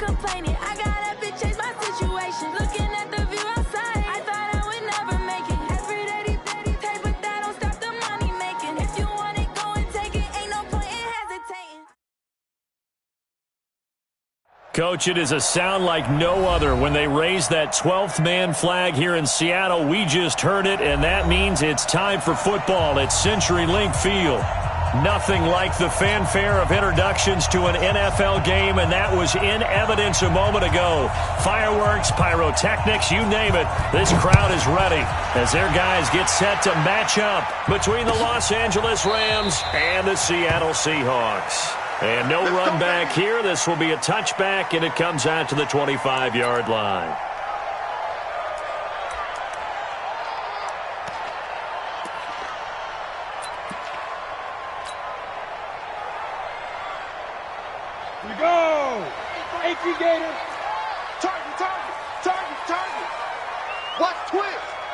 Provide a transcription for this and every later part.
complaining. I gotta bitch change my situation. Looking at the view outside, I thought I would never make it. Every day they pay, but that don't stop the money making. If you want it, go and take it. Ain't no point in hesitating. Coach, it is a sound like no other when they raise that 12th man flag here in Seattle. We just heard it, and that means it's time for football at CenturyLink Field. Nothing like the fanfare of introductions to an NFL game, and that was in evidence a moment ago. Fireworks, pyrotechnics, you name it. This crowd is ready as their guys get set to match up between the Los Angeles Rams and the Seattle Seahawks. And no run back here. This will be a touchback, and it comes out to the 25-yard line. Here we go. AP Gator. Target.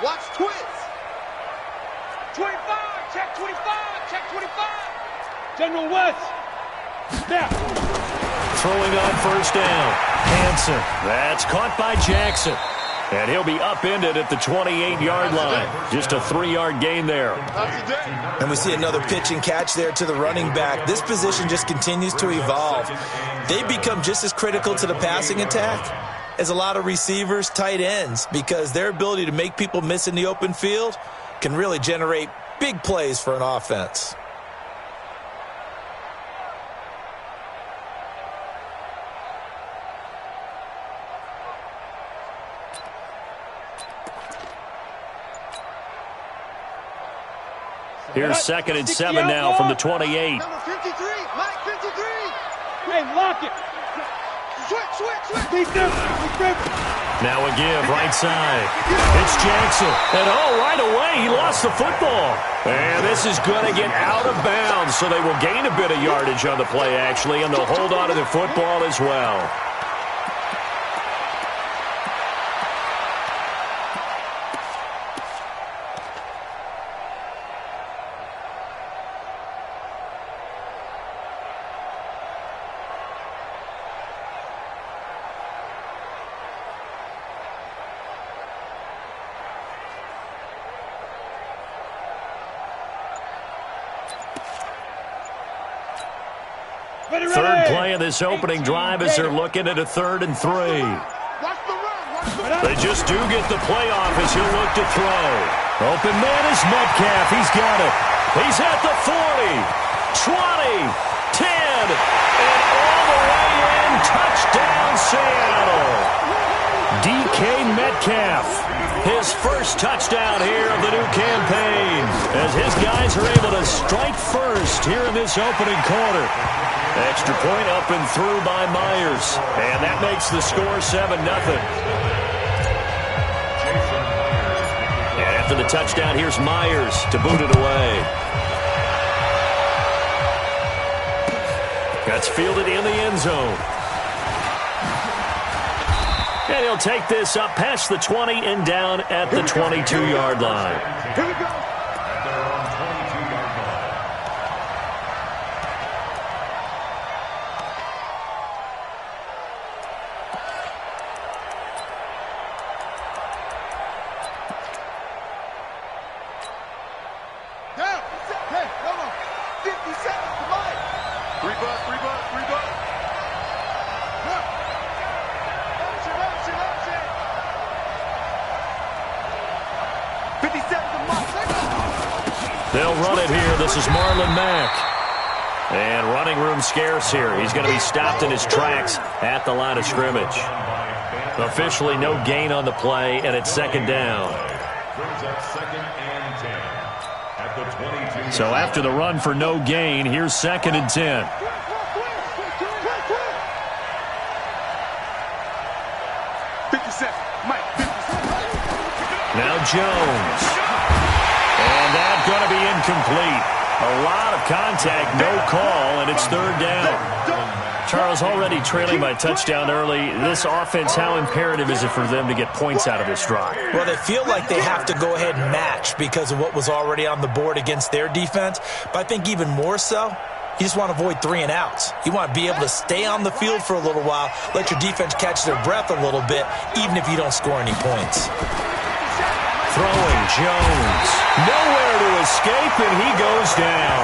Watch twist. 25. Check 25. General West. Snap. Throwing on first down. Hanson. That's caught by Jackson. And he'll be upended at the 28-yard line. Just a 3-yard gain there. And we see another pitch and catch there to the running back. This position just continues to evolve. They become just as critical to the passing attack as a lot of receivers, tight ends, because their ability to make people miss in the open field can really generate big plays for an offense. Here's 2nd and 7 now from the 28. Number 53, Mike 53. Hey, lock it. Switch. Now a give, right side. It's Jackson. And right away, he lost the football. And this is going to get out of bounds, so they will gain a bit of yardage on the play, actually, and they'll hold on to the football as well. Third play of this opening drive as they're looking at a 3rd and 3. They just do get the play off as he'll look to throw. Open man is Metcalf. He's got it. He's at the 40, 20, 10, and all the way in. Touchdown, Seattle. DK Metcalf. His first touchdown here of the new campaign as his guys are able to strike first here in this opening quarter. Extra point up and through by Myers. And that makes the score 7-0. And after the touchdown, here's Myers to boot it away. That's fielded in the end zone. And he'll take this up past the 20 and down at the 22-yard line. Here we go. They'll run it here. This is Marlon Mack. And running room scarce here. He's going to be stopped in his tracks at the line of scrimmage. Officially no gain on the play, and it's 2nd down. So after the run for no gain, here's 2nd and 10. Now Jones. And that's going to be incomplete. A lot of contact, no call, and it's 3rd down. Charles, already trailing by touchdown early. This offense, how imperative is it for them to get points out of this drive? Well, they feel like they have to go ahead and match because of what was already on the board against their defense. But I think even more so, You just want to avoid 3 and outs. You want to be able to stay on the field for a little while, let your defense catch their breath a little bit, even if you don't score any points. Throwing Jones. Nowhere to escape, and he goes down.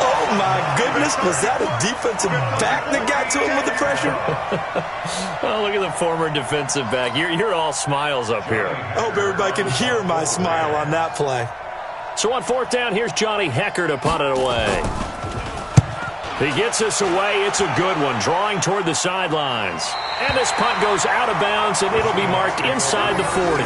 Oh, my goodness. Was that a defensive back that got to him with the pressure? Oh, look at the former defensive back. You're all smiles up here. I hope everybody can hear my smile on that play. So on 4th down, here's Johnny Hecker to punt it away. He gets us away. It's a good one, drawing toward the sidelines. And this punt goes out of bounds, and it'll be marked inside the 40.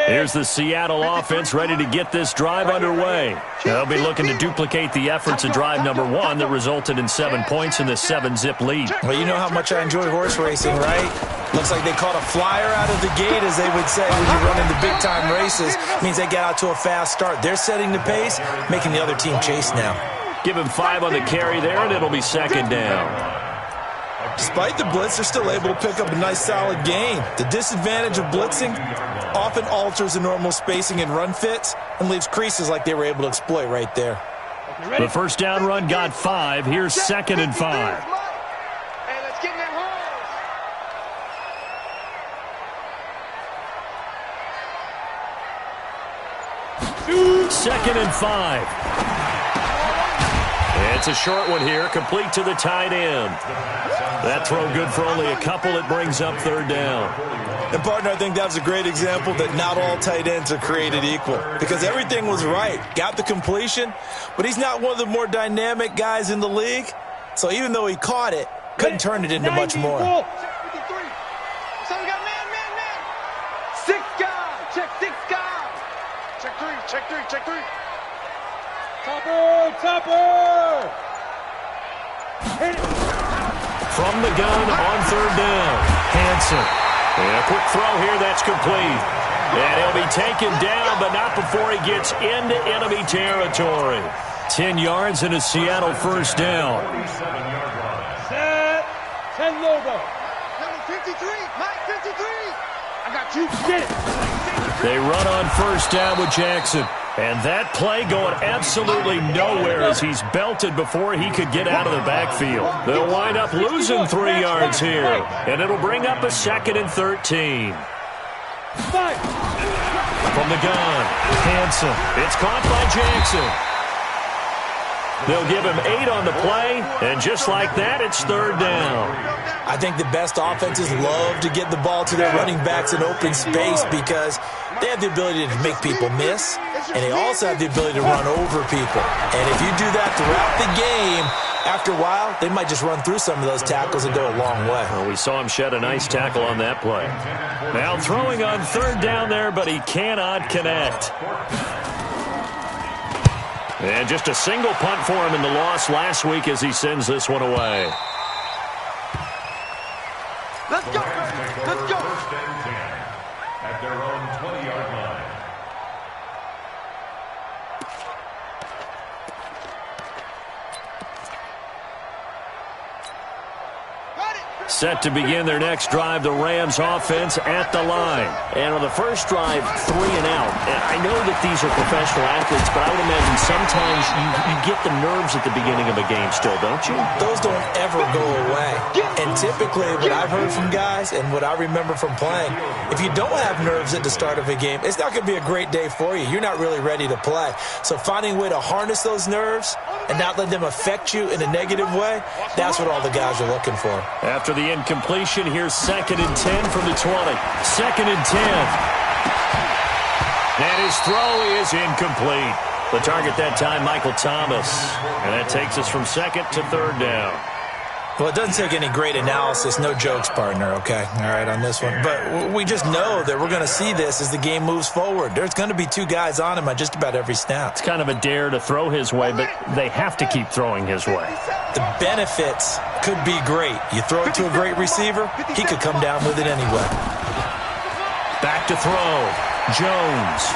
Here's the Seattle offense ready to get this drive underway. They'll be looking to duplicate the efforts of drive number 1 that resulted in 7 points in the 7-zip lead. Well, you know how much I enjoy horse racing, right? Looks like they caught a flyer out of the gate, as they would say when you run into big-time races. Means they get out to a fast start. They're setting the pace, making the other team chase now. Give him 5 on the carry there, and it'll be 2nd down. Despite the blitz, they're still able to pick up a nice, solid gain. The disadvantage of blitzing often alters the normal spacing and run fits and leaves creases like they were able to exploit right there. The first down run got 5. Here's 2nd and 5. Hey, let's get in that hole. 2nd and 5. It's a short one here, complete to the tight end. That throw good for only a couple. It brings up 3rd down. And, partner, I think that was a great example that not all tight ends are created equal, because everything was right. Got the completion, but he's not one of the more dynamic guys in the league. So even though he caught it, couldn't turn it into much more. Check 53. Someone got man. 6 guys. Check 6 guys. Check 3. Topper. Hit it. From the gun on 3rd down. Hanson. And a quick throw here, that's complete. And he'll be taken down, but not before he gets into enemy territory. 10 yards and a Seattle first down. Set. 10 logo. Number 53. Mike 53. I got you. Get it. They run on 1st down with Jackson. And that play going absolutely nowhere as he's belted before he could get out of the backfield. They'll wind up losing 3 yards here. And it'll bring up a 2nd and 13. From the gun, Hanson. It's caught by Jackson. They'll give him 8 on the play, and just like that, it's 3rd down. I think the best offenses love to get the ball to their running backs in open space because they have the ability to make people miss, and they also have the ability to run over people. And if you do that throughout the game, after a while, they might just run through some of those tackles and go a long way. Well, we saw him shed a nice tackle on that play. Now throwing on 3rd down there, but he cannot connect. And just a single punt for him in the loss last week as he sends this one away. Let's go. First and 10 at their own 20-yard line. Set to begin their next drive, the Rams offense at the line. And on the first drive, 3 and out. And I know that these are professional athletes, but I would imagine sometimes you get the nerves at the beginning of a game still, don't you? Those don't ever go away. And typically what I've heard from guys and what I remember from playing, if you don't have nerves at the start of a game, it's not going to be a great day for you. You're not really ready to play. So finding a way to harness those nerves and not let them affect you in a negative way, that's what all the guys are looking for. After the incompletion, here's 2nd and 10 from the 20. 2nd and 10. And his throw is incomplete. The target that time, Michael Thomas. And that takes us from 2nd to 3rd down. Well, it doesn't take any great analysis, no jokes, partner, okay? All right, on this one. But we just know that we're going to see this as the game moves forward. There's going to be 2 guys on him on just about every snap. It's kind of a dare to throw his way, but they have to keep throwing his way. The benefits could be great. You throw it to a great receiver, he could come down with it anyway. Back to throw. Jones.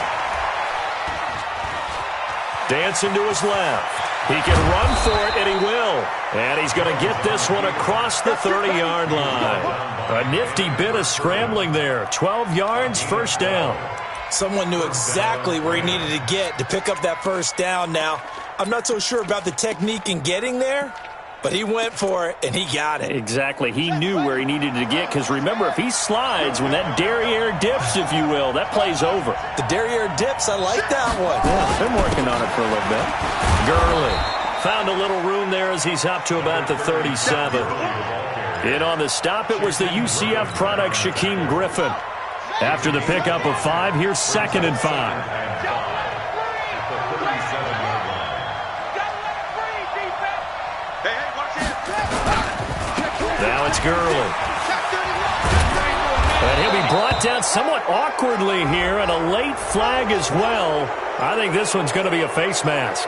Dancing to his left. He can run for it, and he will. And he's going to get this one across the 30-yard line. A nifty bit of scrambling there. 12 yards, first down. Someone knew exactly where he needed to get to pick up that first down now. I'm not so sure about the technique in getting there, but he went for it, and he got it. Exactly. He knew where he needed to get, because remember, if he slides, when that derriere dips, if you will, that play's over. The derriere dips, I like that one. Yeah, been working on it for a little bit. Gurley found a little room there as he's up to about the 37. In on the stop, it was the UCF product, Shaquem Griffin. After the pickup of 5, here's 2nd and 5. Now it's Gurley. And he'll be brought down somewhat awkwardly here, and a late flag as well. I think this one's going to be a face mask.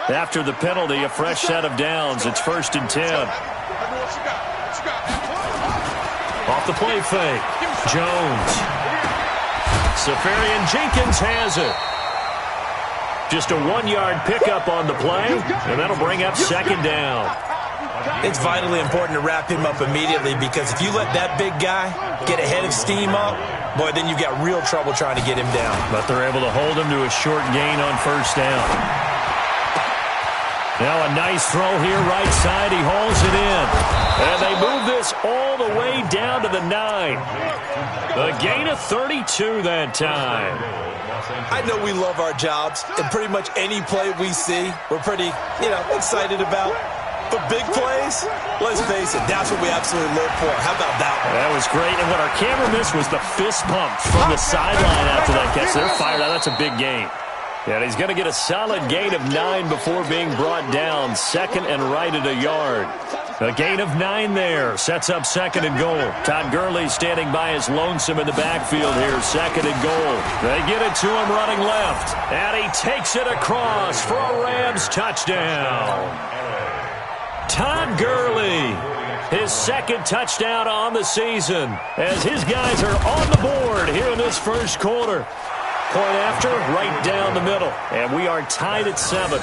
After the penalty, a fresh set of downs. It's 1st and 10. Off the play fake. Jones. Safarian Jenkins has it. Just a 1-yard pickup on the play, and that'll bring up 2nd down. It's vitally important to wrap him up immediately, because if you let that big guy get ahead of steam up, boy, then you've got real trouble trying to get him down. But they're able to hold him to a short gain on 1st down. Now a nice throw here, right side. He hauls it in. And they move this all the way down to the 9. A gain of 32 that time. I know we love our jobs, and pretty much any play we see, we're pretty, excited about. But big plays, let's face it, that's what we absolutely live for. How about that one? That was great. And what our camera missed was the fist pump from the sideline after that catch. They're fired out. That's a big gain. And he's going to get a solid gain of 9 before being brought down. 2nd and right at a yard. A gain of 9 there. Sets up 2nd and goal. Todd Gurley standing by his lonesome in the backfield here. 2nd and goal. They get it to him running left. And he takes it across for a Rams touchdown. Todd Gurley, his 2nd touchdown on the season, as his guys are on the board here in this first quarter. Point after, right down the middle. And we are tied at 7.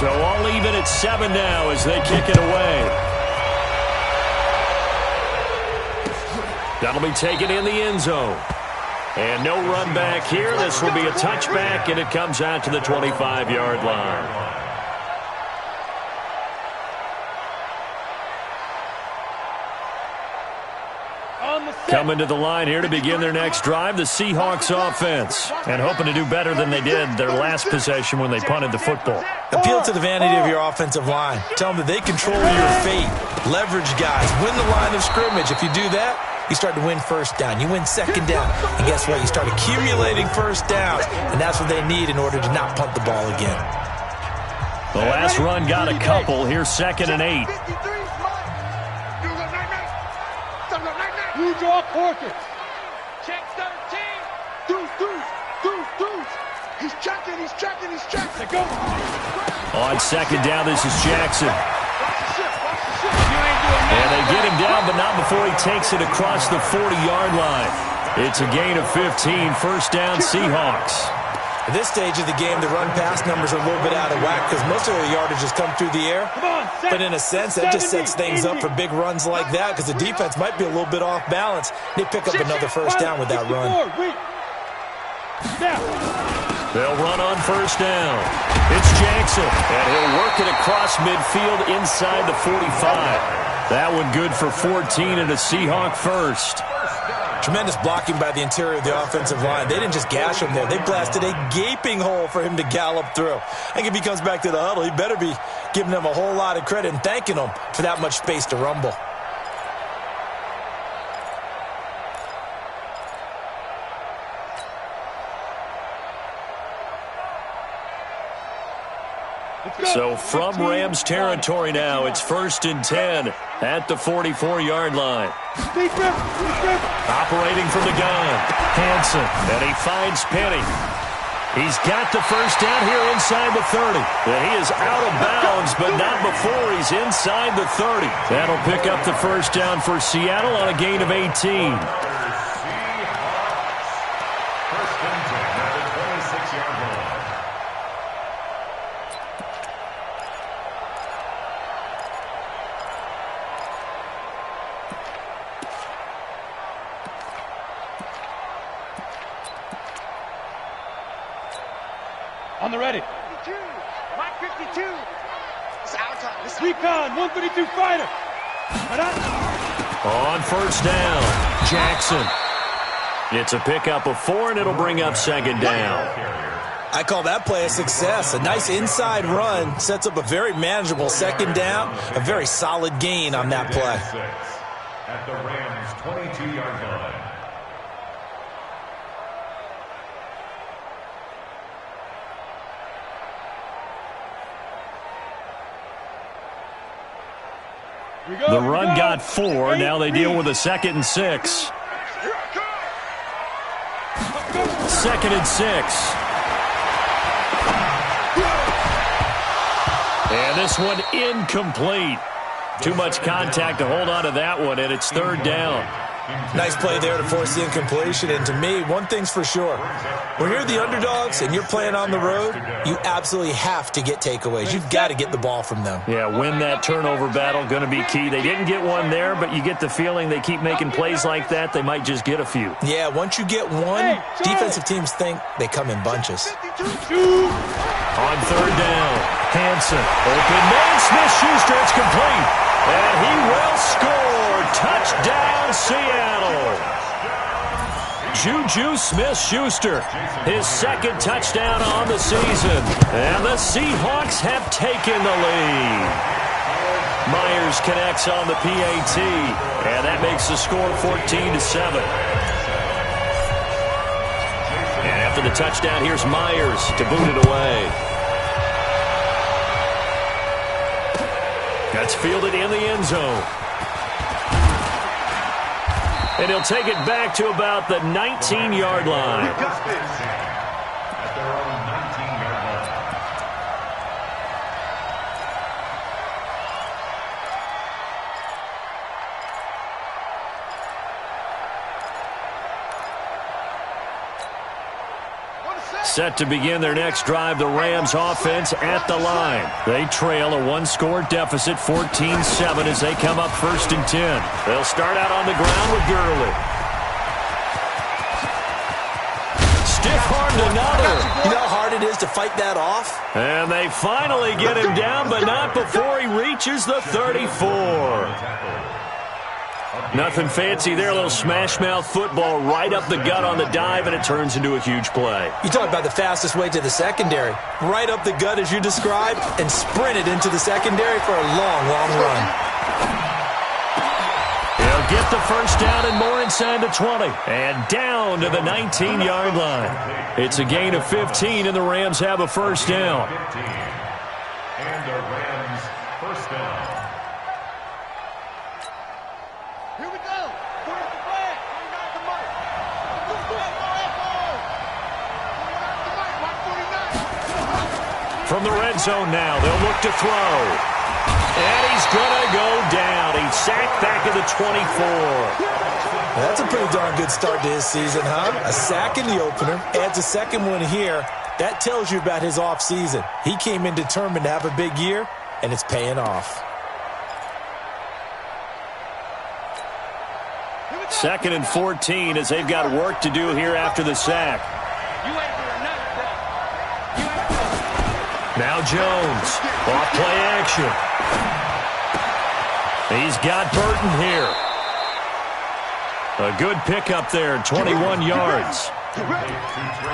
So all even at 7 now as they kick it away. That'll be taken in the end zone. And no run back here. This will be a touchback, and it comes out to the 25-yard line. Coming to the line here to begin their next drive, the Seahawks offense. And hoping to do better than they did their last possession when they punted the football. Appeal to the vanity of your offensive line. Tell them that they control your fate. Leverage guys. Win the line of scrimmage. If you do that, you start to win 1st down. You win 2nd down. And guess what? You start accumulating 1st downs. And that's what they need in order to not punt the ball again. The last run got a couple. Here's 2nd and 8. You draw quarters. Check 13. Deuce. He's checking. Go. On 2nd down, this is Jackson. And they get him down, but not before he takes it across the 40-yard line. It's a gain of 15, 1st down Seahawks. At this stage of the game, the run-pass numbers are a little bit out of whack because most of their yardage has come through the air. But in a sense, that just sets things up for big runs like that because the defense might be a little bit off balance. They pick up another 1st down with that run. They'll run on 1st down. It's Jackson, and he'll work it across midfield inside the 45. That one good for 14 and a Seahawk first. Tremendous blocking by the interior of the offensive line. They didn't just gash him there. They blasted a gaping hole for him to gallop through. I think if he comes back to the huddle, he better be giving them a whole lot of credit and thanking them for that much space to rumble. So from Rams territory now, it's 1st and 10 at the 44-yard line. Operating from the gun, Hanson, and he finds Penny. He's got the first down here inside the 30. And he is out of bounds, but not before he's inside the 30. That'll pick up the first down for Seattle on a gain of 18. On the ready. 52. Mike 52. It's our time. Recon, 132 fighter. On first down, Jackson. It's a pickup of 4, and it'll bring up second down. I call that play a success. A nice inside run sets up a very manageable second down, a very solid gain on that play. At the Rams' 22-yard line. The run got 4. Now they deal with a 2nd and 6. 2nd and 6. And this one incomplete. Too much contact to hold on to that one, and it's 3rd down. Nice play there to force the incompletion. And to me, one thing's for sure. When you're the underdogs and you're playing on the road, you absolutely have to get takeaways. You've got to get the ball from them. Yeah, win that turnover battle, going to be key. They didn't get one there, but you get the feeling they keep making plays like that, they might just get a few. Yeah, once you get one, defensive teams think they come in bunches. On 3rd down, Hansen. Open man, Smith-Schuster, it's complete. And he will score. Touchdown, Seattle. Juju Smith-Schuster, his 2nd touchdown on the season. And the Seahawks have taken the lead. Myers connects on the PAT. And that makes the score 14-7. And after the touchdown, here's Myers to boot it away. That's fielded in the end zone. And he'll take it back to about the 19-yard line. At their own 19-yard line. Set to begin their next drive, the Rams offense at the line. They trail a 1-score deficit, 14-7, as they come up 1st and 10. They'll start out on the ground with Gurley. Stiff-armed another. You know how hard it is to fight that off? And they finally get him down, but not before he reaches the 34. Nothing fancy there, a little smash-mouth football right up the gut on the dive, and it turns into a huge play. You talk about the fastest way to the secondary. Right up the gut as you described, and sprinted into the secondary for a long, long run. He'll get the first down and more inside the 20. And down to the 19-yard line. It's a gain of 15, and the Rams have a first down. And the Rams' first down. Here we go. Put up the flag. Bring out the mic. From the red zone now, they'll look to throw. And he's going to go down. He's sacked back at the 24. That's a pretty darn good start to his season, huh? A sack in the opener, adds a second one here. That tells you about his offseason. He came in determined to have a big year, and it's paying off. 2nd and 14 as they've got work to do here after the sack. Now Jones, off play action. He's got Burton here. A good pickup there, 21 yards.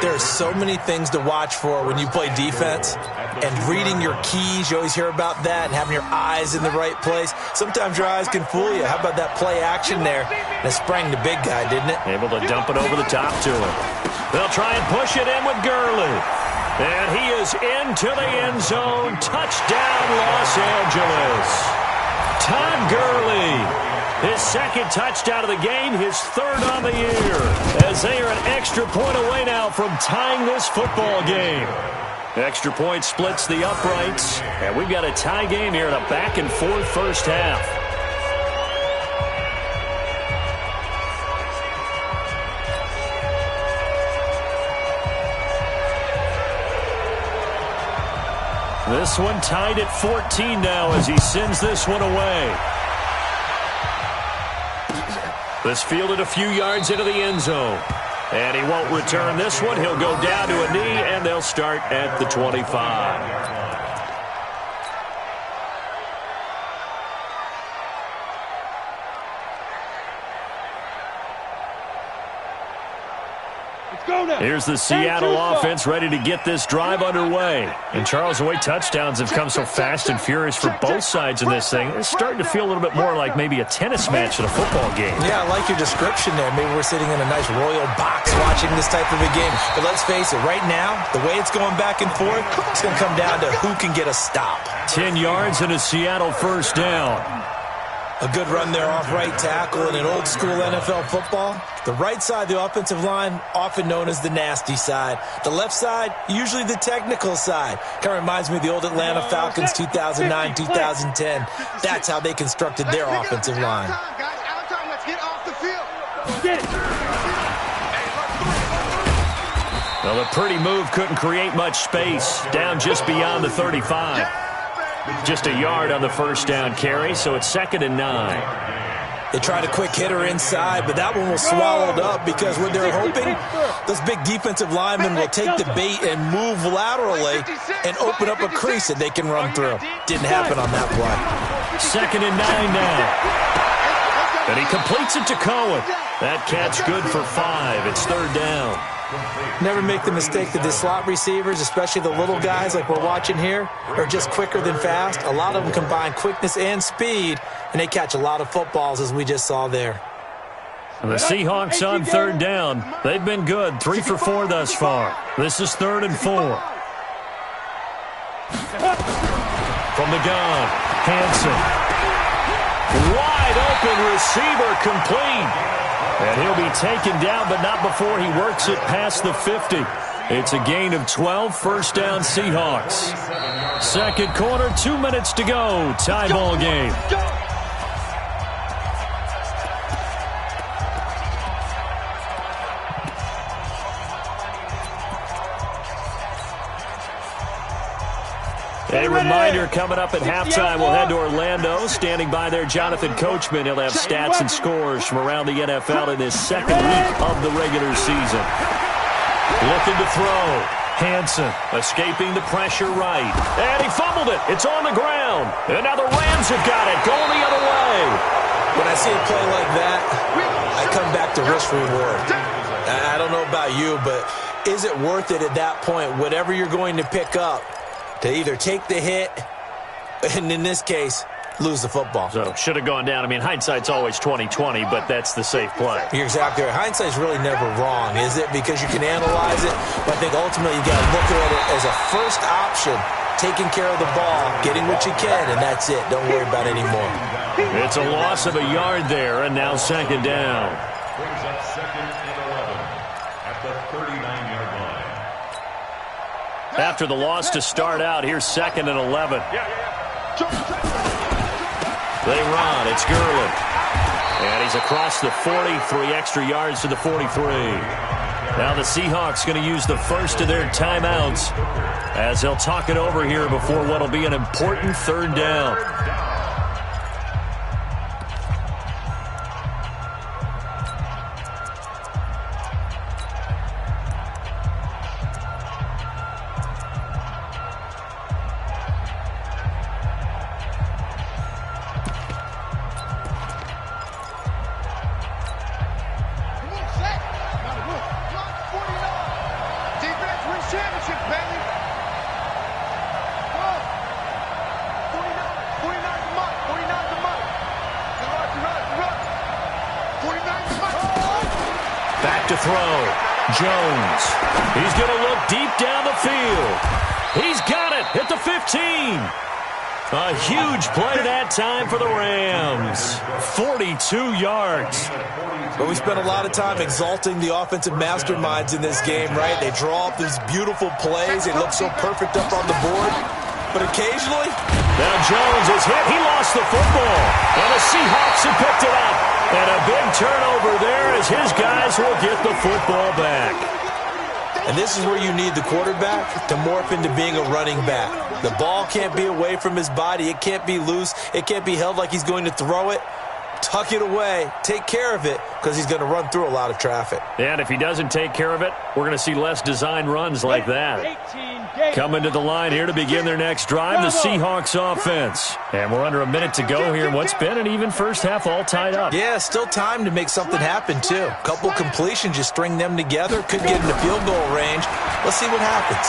There are so many things to watch for when you play defense. And reading your keys, you always hear about that, and having your eyes in the right place. Sometimes your eyes can fool you. How about that play action there? And it sprang the big guy, didn't it? Able to dump it over the top to him. They'll try and push it in with Gurley. And he is into the end zone. Touchdown, Los Angeles. Todd Gurley, his 2nd touchdown of the game, his 3rd on the year, as they are an extra point away now from tying this football game. Extra point splits the uprights, and we've got a tie game here in a back-and-forth first half. This one tied at 14 now as he sends this one away. This fielded a few yards into the end zone. And he won't return this one. He'll go down to a knee, and they'll start at the 25. Here's the Seattle offense ready to get this drive underway. And Charles, the way touchdowns have come so fast and furious for both sides in this thing, it's starting to feel a little bit more like maybe a tennis match in a football game. Yeah, I like your description there. Maybe we're sitting in a nice royal box watching this type of a game. But let's face it, right now, the way it's going back and forth, it's going to come down to who can get a stop. 10 yards and a Seattle first down. A good run there off right tackle in an old-school NFL football. The right side of the offensive line, often known as the nasty side. The left side, usually the technical side. Kind of reminds me of the old Atlanta Falcons 2009, 2010. That's how they constructed their offensive line. Well, the pretty move couldn't create much space. Down just beyond the 35. Just a yard on the first down carry, so it's 2nd and 9. They tried a quick hitter inside, but that one was swallowed up because what they're hoping, those big defensive linemen will take the bait and move laterally and open up a crease that they can run through. Didn't happen on that play. 2nd and 9 now. And he completes it to Cohen. That catch good for 5. It's 3rd down. Never make the mistake that the slot receivers, especially the little guys like we're watching here, are just quicker than fast. A lot of them combine quickness and speed, and they catch a lot of footballs, as we just saw there. And the Seahawks on 3rd down. They've been good, 3 for 4 thus far. This is 3rd and 4. From the gun, Hansen. Wide open receiver, complete. And he'll be taken down, but not before he works it past the 50. It's a gain of 12, first down Seahawks. Second quarter, 2 minutes to go. Tie ball game. A reminder coming up at halftime, we'll head to Orlando. Standing by there, Jonathan Coachman. He'll have stats and scores from around the NFL in this second week of the regular season. Looking to throw. Hansen escaping the pressure right. And he fumbled it. It's on the ground. And now the Rams have got it. Going the other way. When I see a play like that, I come back to risk reward. I don't know about you, but is it worth it at that point, whatever you're going to pick up, to either take the hit, and in this case, lose the football? So, should have gone down. I mean, hindsight's always 20/20, but that's the safe play. You're exactly right. Hindsight's really never wrong, is it? Because you can analyze it, but I think ultimately you got to look at it as a first option, taking care of the ball, getting what you can, and that's it. Don't worry about it anymore. It's a loss of a yard there, and now 2nd down. Brings up 2nd and 11 at the 39-yard line. After the loss to start out, here's 2nd and 11. They run. It's Gurley. And he's across the 40, 3 extra yards to the 43. Now the Seahawks going to use the first of their timeouts as they'll talk it over here before what will be an important 3rd down. To throw. Jones. He's going to look deep down the field. He's got it at the 15. A huge play that time for the Rams. 42 yards. But we spent a lot of time exalting the offensive masterminds in this game, right? They draw up these beautiful plays. They look so perfect up on the board. But occasionally... Now Jones is hit. He lost the football. And the Seahawks have picked it up. And a big turnover there as his guys will get the football back. And this is where you need the quarterback to morph into being a running back. The ball can't be away from his body. It can't be loose. It can't be held like he's going to throw it. Tuck it away. Take care of it because he's going to run through a lot of traffic. And if he doesn't take care of it, we're going to see less design runs like that. Coming to the line here to begin their next drive, the Seahawks offense. And we're under a minute to go here in what's been an even first half all tied up. Yeah, still time to make something happen, too. A couple completions, just string them together. Could get into field goal range. Let's see what happens.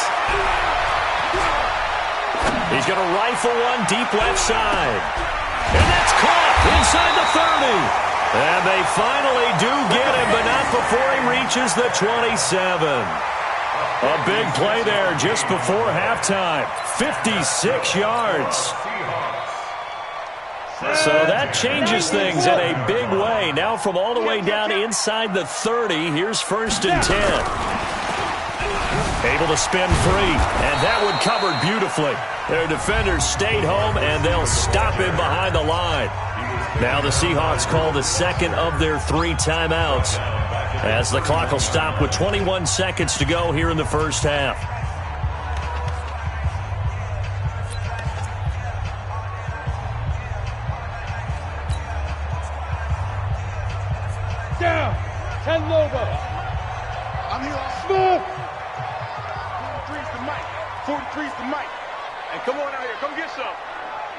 He's going to rifle one deep left side. And that's caught inside the 30. And they finally do get him, but not before he reaches the 27. A big play there just before halftime. 56 yards. So that changes things in a big way. Now from all the way down inside the 30, here's 1st and 10. Able to spin free, and that one covered beautifully. Their defenders stayed home, and they'll stop him behind the line. Now the Seahawks call the second of their 3 timeouts as the clock will stop with 21 seconds to go here in the first half. Down. 10 logo. I'm here. Smooth. 43's the mic. 43's the mic. And come on out here. Come get some.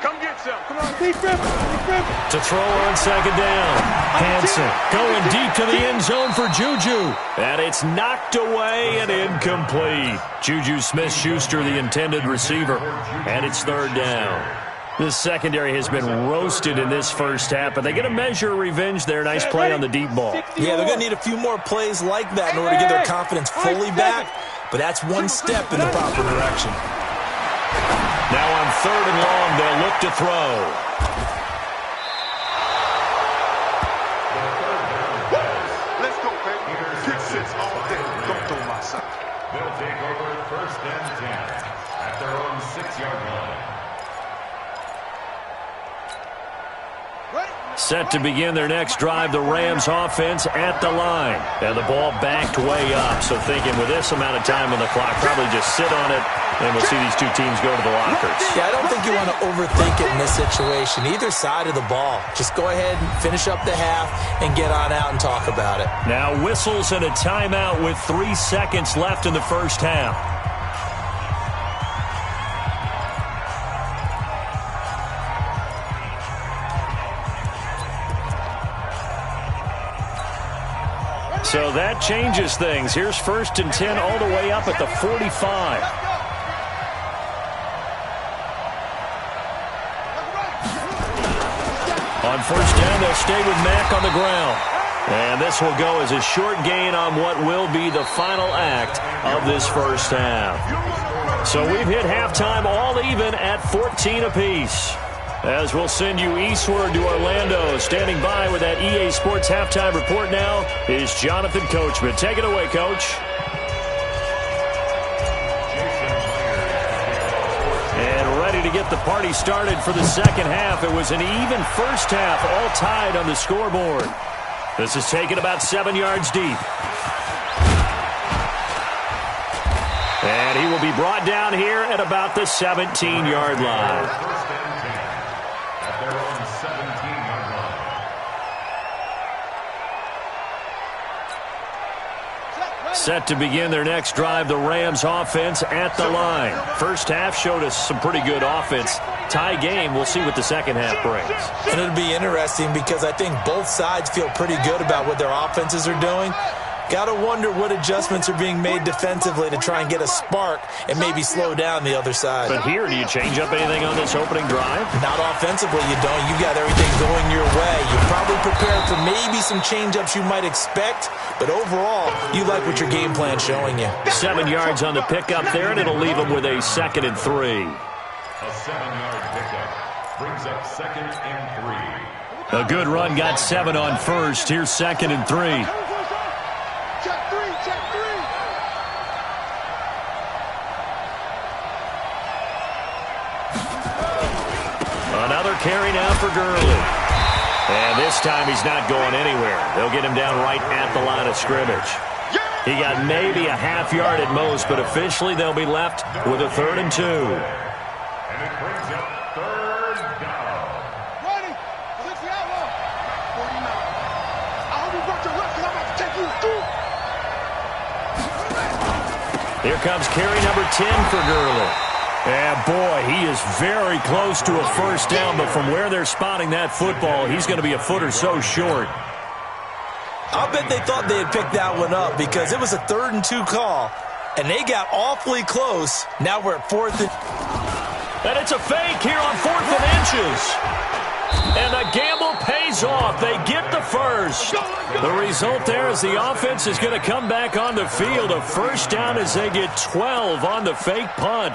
Come get some. Come on. Deep grip. Deep grip. To throw on second down. Hansen going deep to the end zone for Juju. And it's knocked away and incomplete. Juju Smith-Schuster, the intended receiver. And it's 3rd down. This secondary has been roasted in this first half, but they get a measure of revenge there. Nice play on the deep ball. Yeah, they're going to need a few more plays like that in order to get their confidence fully back. But that's one step in the proper direction. Now on 3rd and long, they'll look to throw. Let's go, baby. Pick 6 all day. Don't throw my side. They'll take over 1st and 10 at their own 6-yard line. Set to begin their next drive, the Rams offense at the line. And the ball backed way up. So thinking with this amount of time on the clock, probably just sit on it, and we'll see these two teams go to the lockers. Yeah, I don't think you want to overthink it in this situation. Either side of the ball. Just go ahead and finish up the half and get on out and talk about it. Now whistles and a timeout with 3 seconds left in the first half. So that changes things. Here's 1st and 10 all the way up at the 45. On 1st down, they'll stay with Mack on the ground. And this will go as a short gain on what will be the final act of this first half. So we've hit halftime all even at 14 apiece. As we'll send you eastward to Orlando. Standing by with that EA Sports halftime report now is Jonathan Coachman. Take it away, Coach. And ready to get the party started for the second half. It was an even first half, all tied on the scoreboard. This is taken about 7 yards deep. And he will be brought down here at about the 17-yard line. Set to begin their next drive, the Rams offense at the line. First half showed us some pretty good offense. Tie game, we'll see what the second half brings. And it'll be interesting because I think both sides feel pretty good about what their offenses are doing. Got to wonder what adjustments are being made defensively to try and get a spark and maybe slow down the other side. But here, do you change up anything on this opening drive? Not offensively, you don't. You got everything going your way. You're probably prepared for maybe some change-ups you might expect, but overall, you like what your game plan's showing you. 7 yards on the pickup there, and it'll leave them with a 2nd and 3. A 7-yard pickup brings up 2nd and 3. A good run got 7 on first. Here's 2nd and 3. Check 3, check 3. Another carry now for Gurley. And this time he's not going anywhere. They'll get him down right at the line of scrimmage. He got maybe a half yard at most, but officially they'll be left with a 3rd and 2. And it brings up 3rd down. Ready? 60 outlaw. 49. I hope you brought your left because I'm about to take you through. Here comes carry number 10 for Gurley. And boy, he is very close to a first down, but from where they're spotting that football, he's going to be a foot or so short. I'll bet they thought they had picked that one up because it was a 3rd and 2 call, and they got awfully close. Now we're at 4th and... And it's a fake here on 4th and inches. And the gamble pays off. They get the first. The result there is the offense is going to come back on the field. A first down as they get 12 on the fake punt.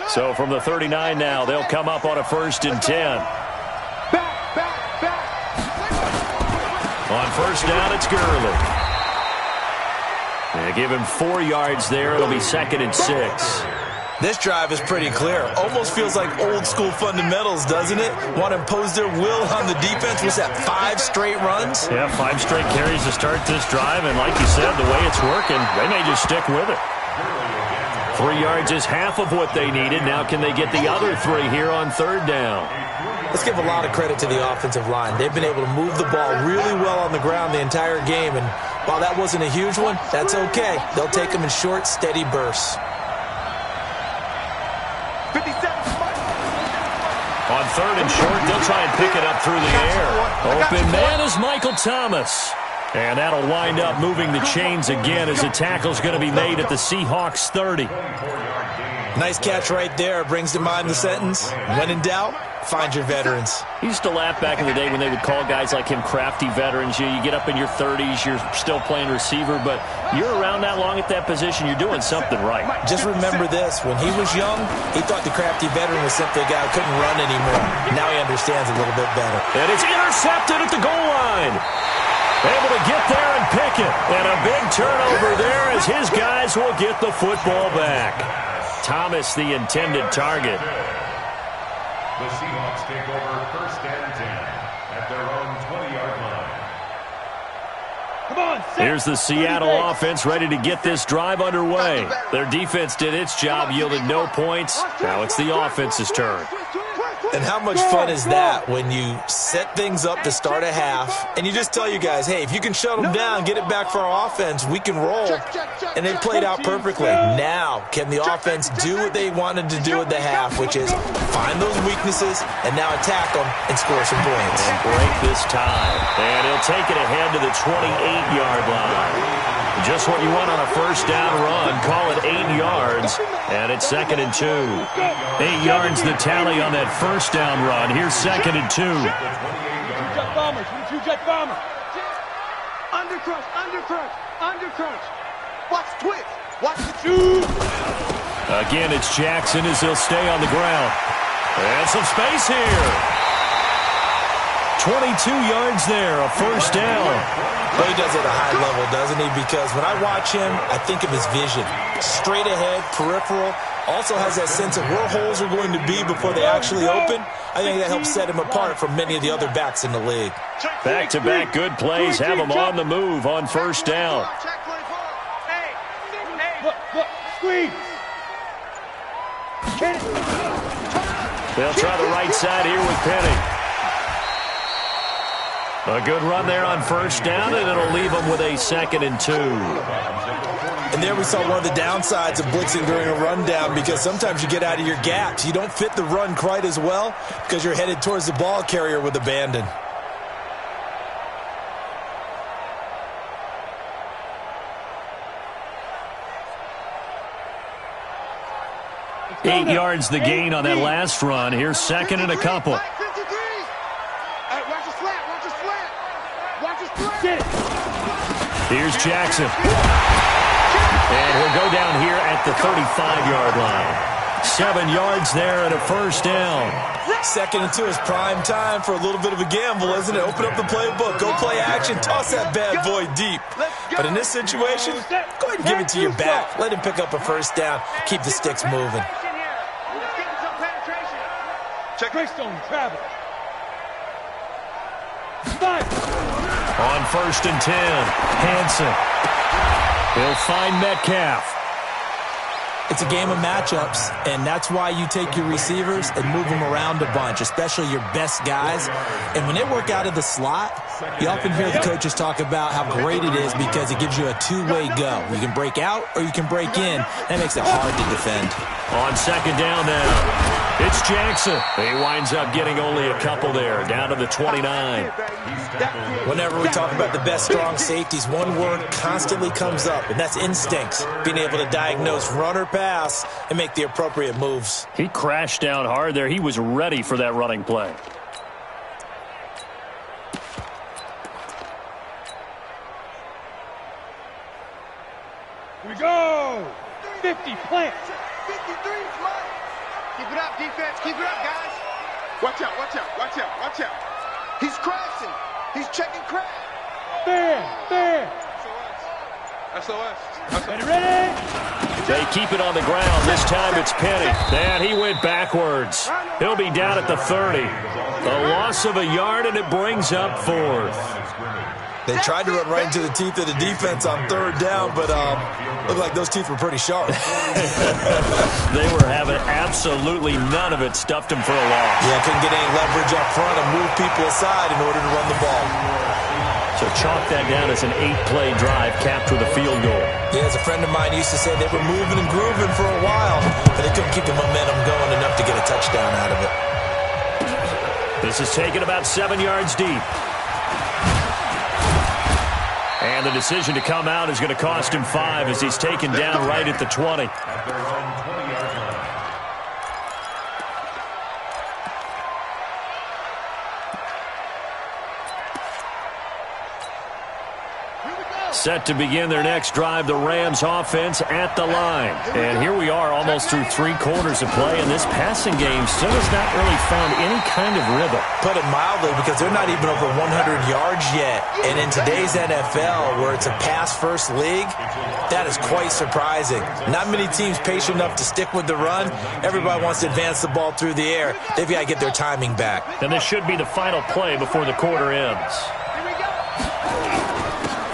So from the 39 now, they'll come up on a 1st and 10. On first down, it's Gurley. They give him 4 yards there. It'll be 2nd and 6. This drive is pretty clear. Almost feels like old school fundamentals, doesn't it? Want to impose their will on the defense. Was that 5 straight runs? Yeah, 5 straight carries to start this drive. And like you said, the way it's working, they may just stick with it. 3 yards is half of what they needed. Now can they get the other 3 here on 3rd down? Let's give a lot of credit to the offensive line. They've been able to move the ball really well on the ground the entire game. And while that wasn't a huge one, that's okay. They'll take them in short, steady bursts. 57. On 3rd and short, they'll try and pick it up through the air. Open man is Michael Thomas. And that'll wind up moving the chains again as the tackle's going to be made at the Seahawks 30. Nice catch right there. Brings to mind the sentence, when in doubt, find your veterans. He used to laugh back in the day when they would call guys like him crafty veterans. You get up in your 30s, you're still playing receiver, but you're around that long at that position, you're doing something right. Just remember this. When he was young, he thought the crafty veteran was simply a guy who couldn't run anymore. Now he understands a little bit better. And it's intercepted at the goal line. Able to get there and pick it. And a big turnover there as his guys will get the football back. Thomas, the intended target. The Seahawks take over 1st and 10 at their own 20-yard line. Come on, Here's the Seattle offense ready to get this drive underway. Their defense did its job, yielded no points. Now it's the offense's turn. And how much fun is that when you set things up to start a half and you just tell you guys, hey, if you can shut them down, get it back for our offense, we can roll. And they played out perfectly. Now, can the offense do what they wanted to do at the half, which is find those weaknesses and now attack them and score some points. And break this time. And he'll take it ahead to the 28-yard line. Just what you want on a first down run. Call it 8 yards. And it's 2nd and 2. 8 yards the tally on that first down run. Here's 2nd and 2. Two-jet bombers. Two-jet bombers. Undercrunch, undercrunch, undercrunch. Watch the twist. Watch the shoot. Again, it's Jackson as he'll stay on the ground. And some space here. 22 yards there, a first down. Well, he does it at a high level, doesn't he? Because when I watch him, I think of his vision. Straight ahead, peripheral. Also has that sense of where holes are going to be before they actually open. I think that helps set him apart from many of the other backs in the league. Back-to-back good plays have him on the move on first down. Look, squeeze. They'll try the right side here with Penny. A good run there on first down, and it'll leave them with a 2nd and 2. And there we saw one of the downsides of blitzing during a rundown, because sometimes you get out of your gaps. You don't fit the run quite as well because you're headed towards the ball carrier with abandon. Eight yards the gain on that last run. Here's 2nd and a couple. Here's Jackson. And he'll go down here at the 35-yard line. 7 yards there and a first down. 2nd and 2 is prime time for a little bit of a gamble, isn't it? Open up the playbook, go play action, toss that bad boy deep. But in this situation, go ahead and give it to your back. Let him pick up a first down. Keep the sticks moving. Check Greystone, travel. On 1st and 10, Hansen. He'll find Metcalf. It's a game of matchups, and that's why you take your receivers and move them around a bunch, especially your best guys. And when they work out of the slot, you often hear the coaches talk about how great it is because it gives you a two-way go. You can break out or you can break in. That makes it hard to defend. On 2nd down now, it's Jackson. He winds up getting only a couple there, down to the 29. Whenever we talk about the best strong safeties, one word constantly comes up, and that's instincts. Being able to diagnose run or pass and make the appropriate moves. He crashed down hard there. He was ready for that running play. Here we go. 50 plants. 53 flat. Keep it up, defense. Keep it up, guys. Watch out, watch out, watch out, watch out. He's crashing. He's checking crash. There. SOS. Ready? They keep it on the ground. This time it's Penny. And he went backwards. He'll be down at the 30. A loss of a yard, and it brings up 4th. They tried to run right into the teeth of the defense on 3rd down, but looked like those teeth were pretty sharp. They were having absolutely none of it. Stuffed him for a loss. Yeah, couldn't get any leverage up front and move people aside in order to run the ball. So chalk that down as an 8-play drive capped with a field goal. Yeah, as a friend of mine used to say, they were moving and grooving for a while, but they couldn't keep the momentum going enough to get a touchdown out of it. This is taken about 7 yards deep. And the decision to come out is going to cost him 5 as he's taken down right at the 20. At their own 20-yard line. Set to begin their next drive, the Rams offense at the line. And here we are almost through 3 quarters of play, and this passing game still has not really found any kind of rhythm. Put it mildly, because they're not even over 100 yards yet. And in today's NFL, where it's a pass-first league, that is quite surprising. Not many teams patient enough to stick with the run. Everybody wants to advance the ball through the air. They've got to get their timing back. And this should be the final play before the quarter ends.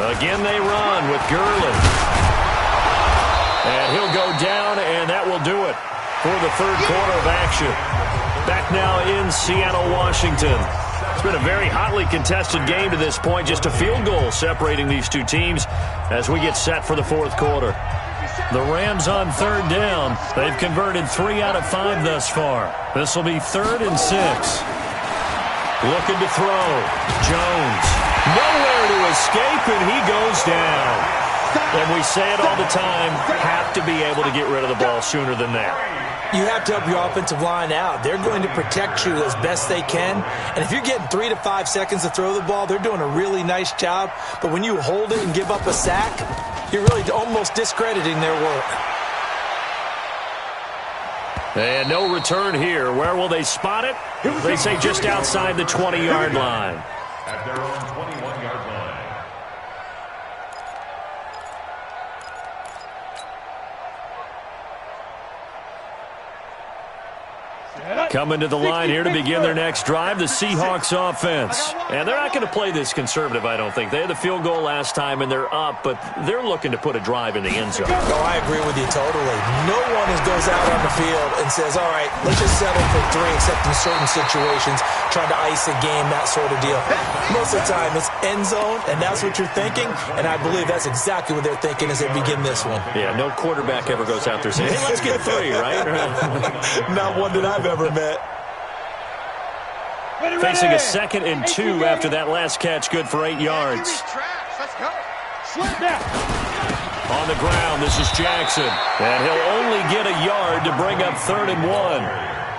Again, they run with Gurley. And he'll go down, and that will do it for the 3rd quarter of action. Back now in Seattle, Washington. It's been a very hotly contested game to this point. Just a field goal separating these two teams as we get set for the 4th quarter. The Rams on 3rd down. They've converted 3 out of 5 thus far. This will be 3rd and 6. Looking to throw. Jones. Nowhere to escape, and he goes down. And we say it all the time, have to be able to get rid of the ball sooner than that. You have to help your offensive line out. They're going to protect you as best they can. And if you're getting 3 to 5 seconds to throw the ball, they're doing a really nice job. But when you hold it and give up a sack, you're really almost discrediting their work. And no return here. Where will they spot it? They say just outside the 20-yard line. At their own 21-yard line. Coming to the line here to begin their next drive, the Seahawks offense. And they're not going to play this conservative, I don't think. They had the field goal last time, and they're up, but they're looking to put a drive in the end zone. No, I agree with you totally. No one goes out on the field and says, all right, let's just settle for 3, except in certain situations, trying to ice a game, that sort of deal. Most of the time, it's end zone, and that's what you're thinking, and I believe that's exactly what they're thinking as they begin this one. Yeah, no quarterback ever goes out there saying, hey, let's get 3, right? Not one that I've ever met. Facing a 2nd and 2 after that last catch, good for 8 yards. Let's go. On the ground, this is Jackson. And he'll only get a yard to bring up 3rd and 1.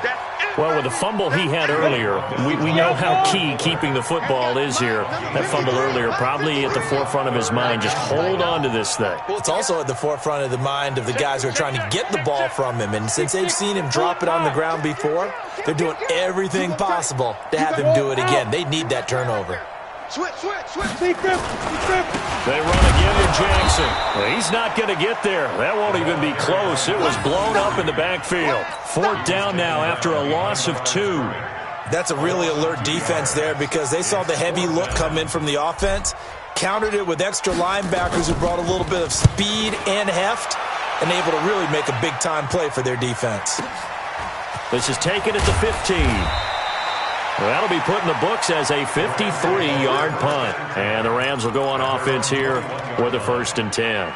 That's Well, with the fumble he had earlier, we know how key keeping the football is here. That fumble earlier probably at the forefront of his mind. Just hold on to this thing. Well, it's also at the forefront of the mind of the guys who are trying to get the ball from him. And since they've seen him drop it on the ground before, they're doing everything possible to have him do it again. They need that turnover. Switch. They run again to Jackson. Well, he's not going to get there. That won't even be close. It was blown up in the backfield. 4th down now after a loss of 2. That's a really alert defense there because they saw the heavy look come in from the offense, countered it with extra linebackers who brought a little bit of speed and heft, and able to really make a big-time play for their defense. This is taken at the 15. Well, that'll be put in the books as a 53-yard punt. And the Rams will go on offense here with a 1st and 10.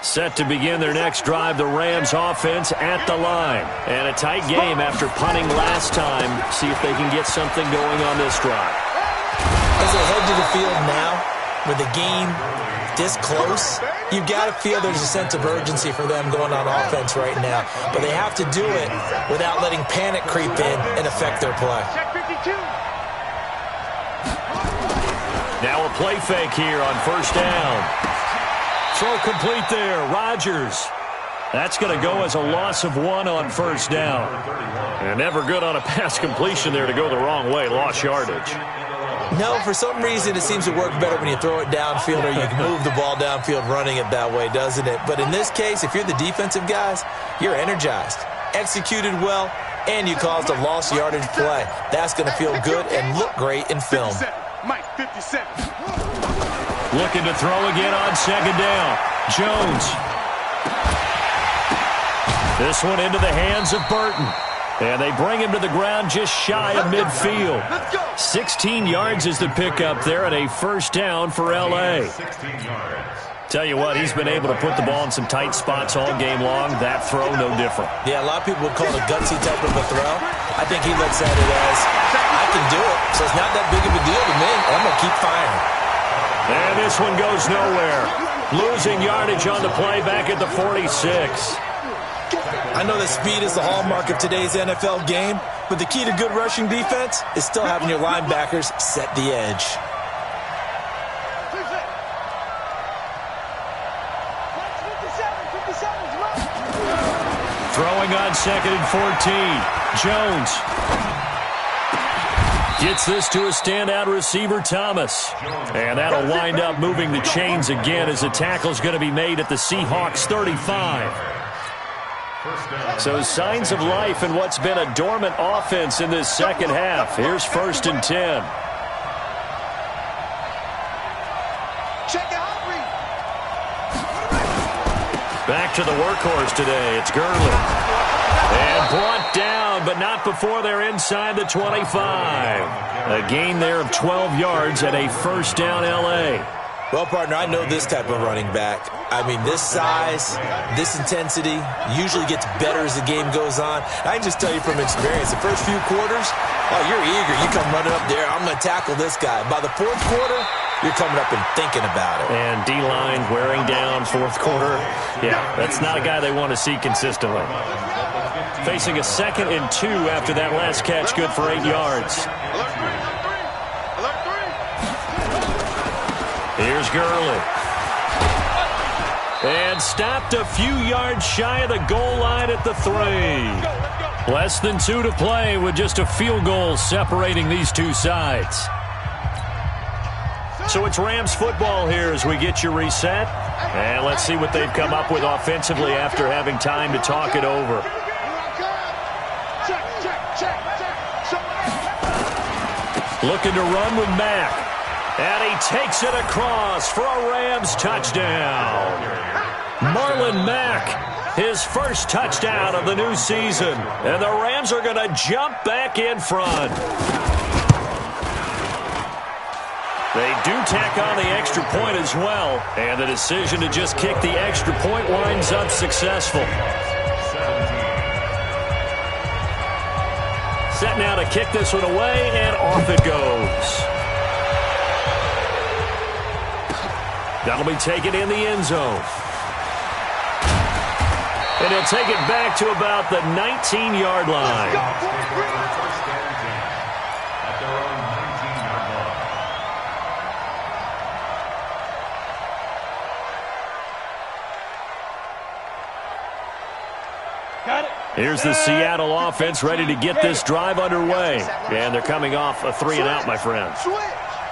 Set to begin their next drive, the Rams offense at the line. And a tight game after punting last time. See if they can get something going on this drive. As they head to the field now, with the game this close, you've got to feel there's a sense of urgency for them going on offense right now. But they have to do it without letting panic creep in and affect their play. Now a play fake here on 1st down. Throw complete there. Rodgers. That's going to go as a loss of 1 on 1st down. And never good on a pass completion there to go the wrong way. Lost yardage. No, for some reason it seems to work better when you throw it downfield or you can move the ball downfield running it that way, doesn't it? But in this case, if you're the defensive guys, you're energized, executed well, and you caused a lost yardage play. That's going to feel good and look great in film. Mike, 57. Looking to throw again on 2nd down. Jones. This one into the hands of Burton. And they bring him to the ground just shy of midfield. 16 yards is the pickup there and a 1st down for L.A. Tell you what, he's been able to put the ball in some tight spots all game long. That throw, no different. Yeah, a lot of people would call it a gutsy type of a throw. I think he looks at it as, I can do it, so it's not that big of a deal to me. I'm going to keep firing. And this one goes nowhere. Losing yardage on the play back at the 46. I know that speed is the hallmark of today's NFL game, but the key to good rushing defense is still having your linebackers set the edge. Throwing on 2nd and 14. Jones gets this to a standout receiver, Thomas. And that'll wind up moving the chains again as the tackle's going to be made at the Seahawks 35. So signs of life in what's been a dormant offense in this second half. Here's 1st and 10. Back to the workhorse today. It's Gurley. And brought down, but not before they're inside the 25. A gain there of 12 yards and a 1st down L.A. Well, partner, I know this type of running back. I mean, this size, this intensity usually gets better as the game goes on. I can just tell you from experience, the first few quarters, oh, you're eager. You come running up there, I'm going to tackle this guy. By the 4th quarter, you're coming up and thinking about it. And D-line wearing down 4th quarter. Yeah, that's not a guy they want to see consistently. Facing a 2nd and 2 after that last catch, good for 8 yards. Here's Gurley. And stopped a few yards shy of the goal line at the 3. Less than 2 to play with just a field goal separating these two sides. So it's Rams football here as we get you reset. And let's see what they've come up with offensively after having time to talk it over. Looking to run with Mack. And he takes it across for a Rams touchdown. Marlon Mack, his first touchdown of the new season. And the Rams are going to jump back in front. They do tack on the extra point as well. And the decision to just kick the extra point winds up successful. Set now to kick this one away, and off it goes. That'll be taken in the end zone. And he'll take it back to about the 19-yard line. First and 10 at their own 19-yard line. Got it. Here's the Seattle offense ready to get this drive underway. And they're coming off a 3-and-out, my friends.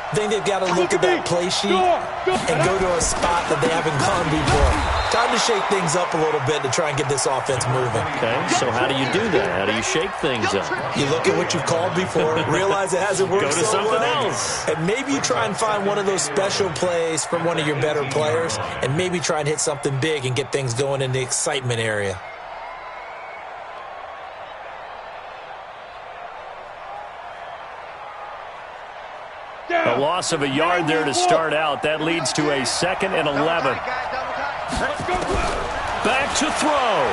I think they've got to look at that play sheet and go to a spot that they haven't gone before. Time to shake things up a little bit to try and get this offense moving. Okay, so how do you do that? How do you shake things up? You look at what you've called before, realize it hasn't worked Go to so something well, else. and maybe you try and find one of those special plays from one of your better players, and maybe try and hit something big and get things going in the excitement area. A loss of a yard there to start out. That leads to a 2nd and 11. Back to throw.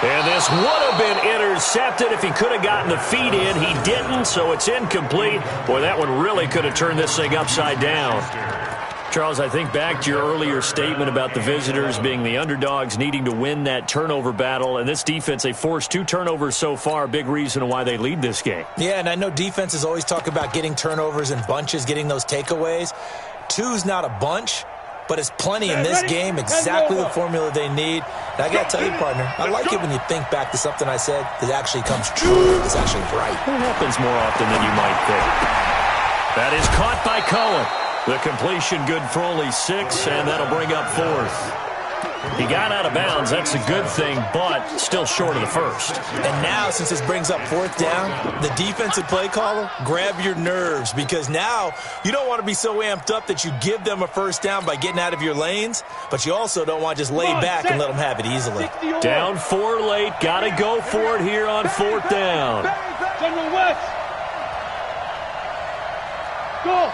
And this would have been intercepted if he could have gotten the feet in. He didn't, so it's incomplete. Boy, that one really could have turned this thing upside down. Charles, I think back to your earlier statement about the visitors being the underdogs, needing to win that turnover battle. And this defense, they forced 2 turnovers so far, big reason why they lead this game. Yeah, and I know defenses always talk about getting turnovers in bunches, getting those takeaways. 2's not a bunch, but it's plenty in this game, exactly the formula they need. And I got to tell you, partner, I like it when you think back to something I said that actually comes true, it's actually right. It happens more often than you might think. That is caught by Cohen. The completion good for only 6, and that'll bring up 4th. He got out of bounds. That's a good thing, but still short of the first. And now, since this brings up 4th down, the defensive play caller, grab your nerves, because now you don't want to be so amped up that you give them a first down by getting out of your lanes, but you also don't want to just lay back and let them have it easily. Down 4 late. Got to go for it here on 4th down. General West. Go.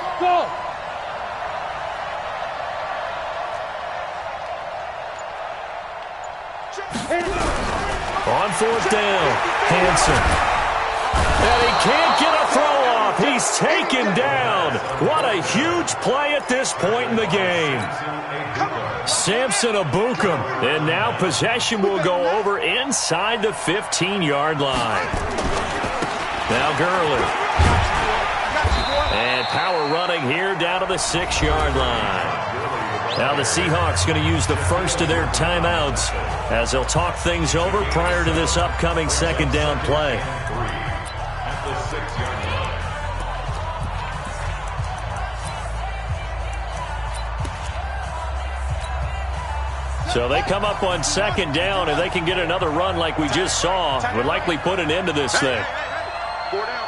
On 4th down, Hansen. And he can't get a throw off. He's taken down. What a huge play at this point in the game. Samson Abukum. And now possession will go over inside the 15-yard line. Now Gurley. And power running here down to the 6-yard line. Now the Seahawks going to use the first of their timeouts as they'll talk things over prior to this upcoming 2nd down play. So they come up on 2nd down, and they can get another run like we just saw. Would likely put an end to this thing. 4 down.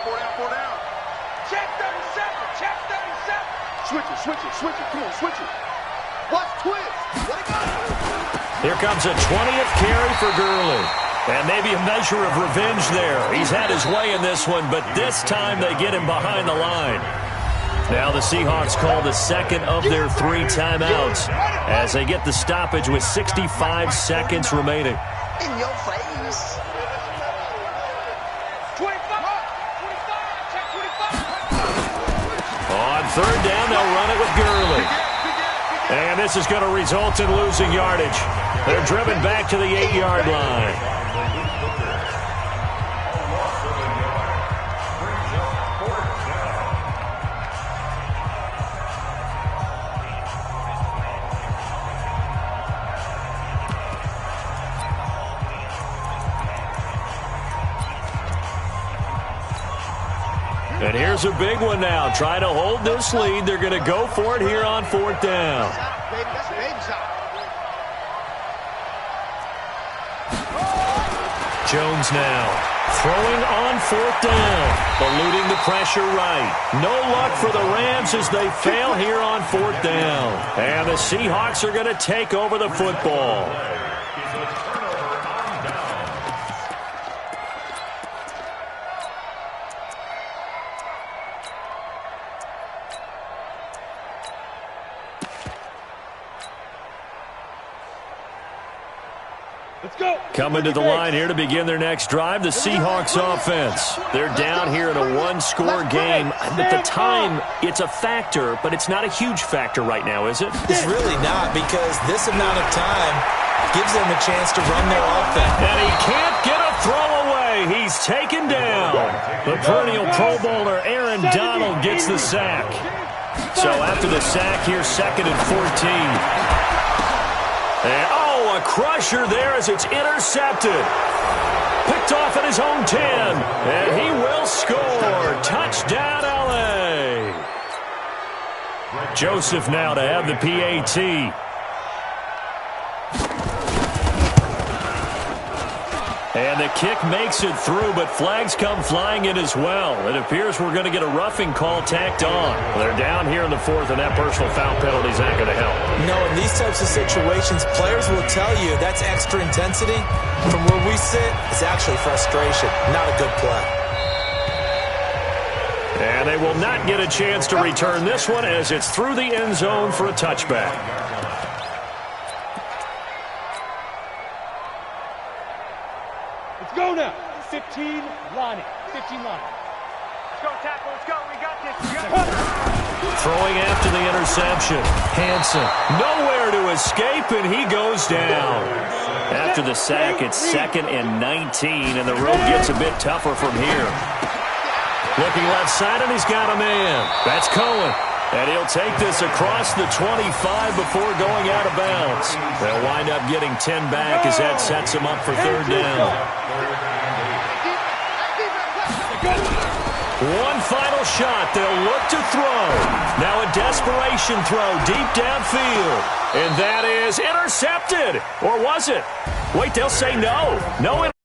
Check 37. Switch it. Come on, switch it. Watch twist. Let it go. Here comes a 20th carry for Gurley. And maybe a measure of revenge there. He's had his way in this one, but this time they get him behind the line. Now the Seahawks call the 2nd of their 3 timeouts as they get the stoppage with 65 seconds remaining. In your face. 25. On 3rd down, they'll run it with Gurley. And this is going to result in losing yardage. They're driven back to the 8-yard line. And here's a big one now. Trying to hold this lead. They're going to go for it here on 4th down. Jones now throwing on 4th down. Eluding the pressure right. No luck for the Rams as they fail here on 4th down. And the Seahawks are going to take over the football. Let's go. Coming to the line here to begin their next drive, the Seahawks offense. They're down here in a one-score game. At the time, it's a factor, but it's not a huge factor right now, is it? It's really not, because this amount of time gives them a chance to run their offense. And he can't get a throw away. He's taken down. The perennial Pro Bowler Aaron Donald gets the sack. So after the sack here, 2nd and 14. And, a crusher there as it's intercepted. Picked off at his own 10. And he will score. Touchdown, L.A. Joseph now to have the PAT. And the kick makes it through, but flags come flying in as well. It appears we're going to get a roughing call tacked on. They're down here in the 4th, and that personal foul penalty is not going to help. No, in these types of situations, players will tell you that's extra intensity. From where we sit, it's actually frustration, not a good play. And they will not get a chance to return this one as it's through the end zone for a touchback. Let's go now. 15 lining. 15 lining. Let's go, tackle. Let's go. We got this. Throwing after the interception. Hansen nowhere to escape, and he goes down. After the sack, it's 2nd and 19, and the road gets a bit tougher from here. Looking left side, and he's got a man. That's Cohen. And he'll take this across the 25 before going out of bounds. They'll wind up getting 10 back as that sets them up for 3rd down. One final shot. They'll look to throw. Now a desperation throw deep downfield. And that is intercepted. Or was it? Wait, they'll say no. No interception.